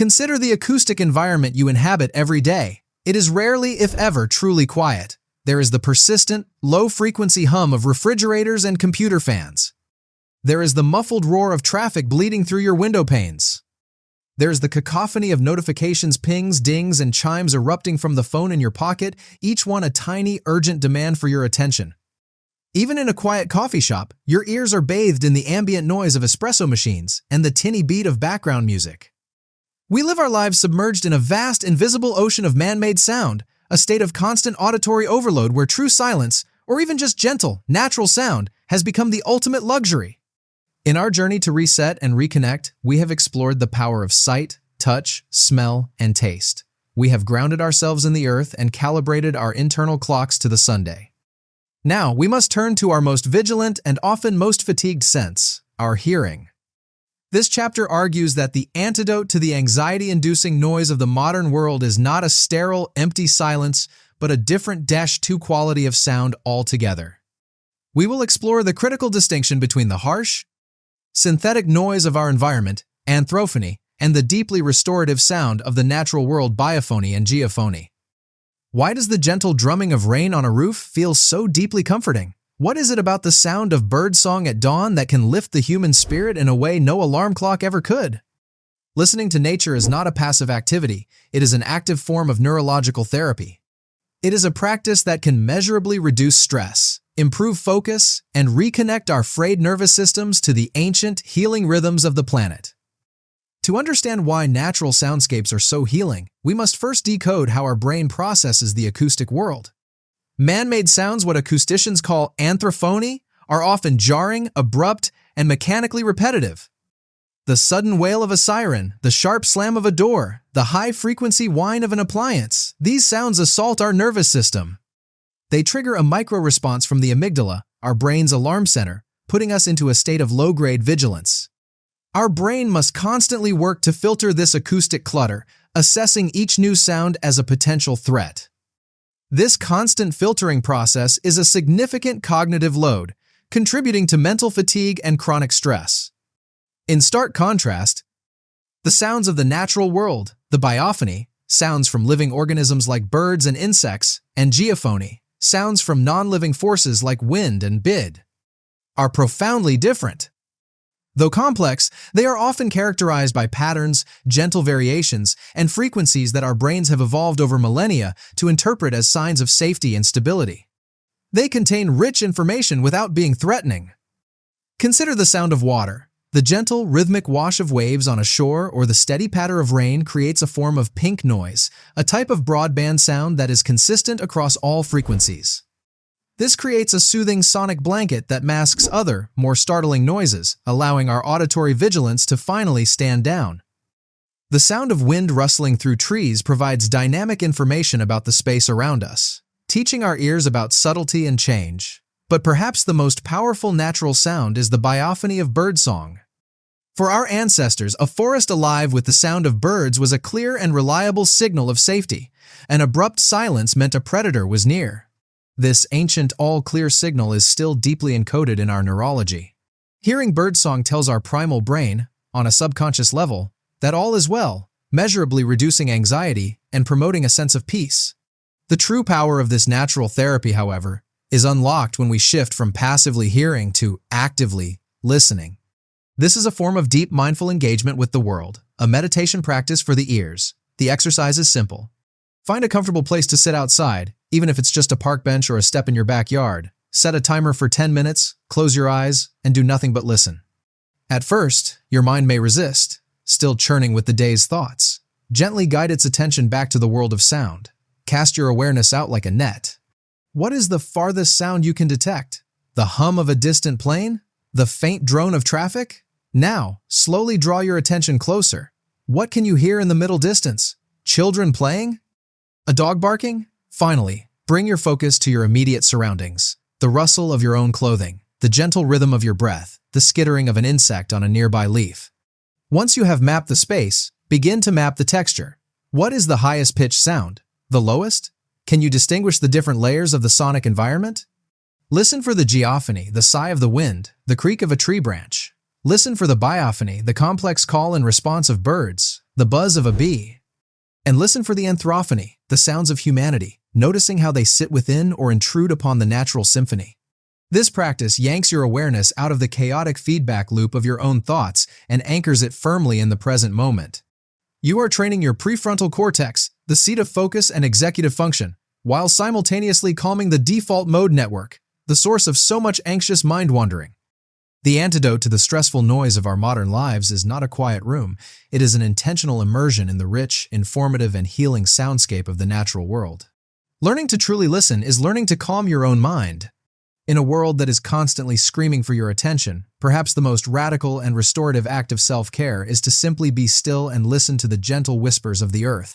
Consider the acoustic environment you inhabit every day. It is rarely, if ever, truly quiet. There is the persistent, low-frequency hum of refrigerators and computer fans. There is the muffled roar of traffic bleeding through your window panes. There is the cacophony of notifications, pings, dings, and chimes erupting from the phone in your pocket, each one a tiny, urgent demand for your attention. Even in a quiet coffee shop, your ears are bathed in the ambient noise of espresso machines and the tinny beat of background music. We live our lives submerged in a vast, invisible ocean of man-made sound, a state of constant auditory overload where true silence, or even just gentle, natural sound, has become the ultimate luxury. In our journey to reset and reconnect, we have explored the power of sight, touch, smell, and taste. We have grounded ourselves in the earth and calibrated our internal clocks to the Sunday. Now, we must turn to our most vigilant and often most fatigued sense, our hearing. This chapter argues that the antidote to the anxiety-inducing noise of the modern world is not a sterile, empty silence, but a different -2 quality of sound altogether. We will explore the critical distinction between the harsh, synthetic noise of our environment, anthrophony, and the deeply restorative sound of the natural world, biophony and geophony. Why does the gentle drumming of rain on a roof feel so deeply comforting? What is it about the sound of birdsong at dawn that can lift the human spirit in a way no alarm clock ever could? Listening to nature is not a passive activity, it is an active form of neurological therapy. It is a practice that can measurably reduce stress, improve focus, and reconnect our frayed nervous systems to the ancient, healing rhythms of the planet. To understand why natural soundscapes are so healing, we must first decode how our brain processes the acoustic world. Man-made sounds, what acousticians call anthrophony, are often jarring, abrupt, and mechanically repetitive. The sudden wail of a siren, the sharp slam of a door, the high-frequency whine of an appliance, these sounds assault our nervous system. They trigger a micro-response from the amygdala, our brain's alarm center, putting us into a state of low-grade vigilance. Our brain must constantly work to filter this acoustic clutter, assessing each new sound as a potential threat. This constant filtering process is a significant cognitive load, contributing to mental fatigue and chronic stress. In stark contrast, the sounds of the natural world, the biophony, sounds from living organisms like birds and insects, and geophony, sounds from non-living forces like wind and bid, are profoundly different. Though complex, they are often characterized by patterns, gentle variations, and frequencies that our brains have evolved over millennia to interpret as signs of safety and stability. They contain rich information without being threatening. Consider the sound of water. The gentle, rhythmic wash of waves on a shore or the steady patter of rain creates a form of pink noise, a type of broadband sound that is consistent across all frequencies. This creates a soothing sonic blanket that masks other, more startling noises, allowing our auditory vigilance to finally stand down. The sound of wind rustling through trees provides dynamic information about the space around us, teaching our ears about subtlety and change. But perhaps the most powerful natural sound is the biophony of birdsong. For our ancestors, a forest alive with the sound of birds was a clear and reliable signal of safety. An abrupt silence meant a predator was near. This ancient, all-clear signal is still deeply encoded in our neurology. Hearing birdsong tells our primal brain, on a subconscious level, that all is well, measurably reducing anxiety and promoting a sense of peace. The true power of this natural therapy, however, is unlocked when we shift from passively hearing to actively listening. This is a form of deep mindful engagement with the world, a meditation practice for the ears. The exercise is simple. Find a comfortable place to sit outside, even if it's just a park bench or a step in your backyard. Set a timer for 10 minutes, close your eyes, and do nothing but listen. At first, your mind may resist, still churning with the day's thoughts. Gently guide its attention back to the world of sound. Cast your awareness out like a net. What is the farthest sound you can detect? The hum of a distant plane? The faint drone of traffic? Now, slowly draw your attention closer. What can you hear in the middle distance? Children playing? A dog barking? Finally, bring your focus to your immediate surroundings. The rustle of your own clothing, the gentle rhythm of your breath, the skittering of an insect on a nearby leaf. Once you have mapped the space, begin to map the texture. What is the highest pitched sound? The lowest? Can you distinguish the different layers of the sonic environment? Listen for the geophony, the sigh of the wind, the creak of a tree branch. Listen for the biophony, the complex call and response of birds. the buzz of a bee. And listen for the anthrophony, the sounds of humanity, noticing how they sit within or intrude upon the natural symphony. This practice yanks your awareness out of the chaotic feedback loop of your own thoughts and anchors it firmly in the present moment. You are training your prefrontal cortex, the seat of focus and executive function, while simultaneously calming the default mode network, the source of so much anxious mind wandering. The antidote to the stressful noise of our modern lives is not a quiet room. It is an intentional immersion in the rich, informative, and healing soundscape of the natural world. Learning to truly listen is learning to calm your own mind. In a world that is constantly screaming for your attention, perhaps the most radical and restorative act of self-care is to simply be still and listen to the gentle whispers of the earth.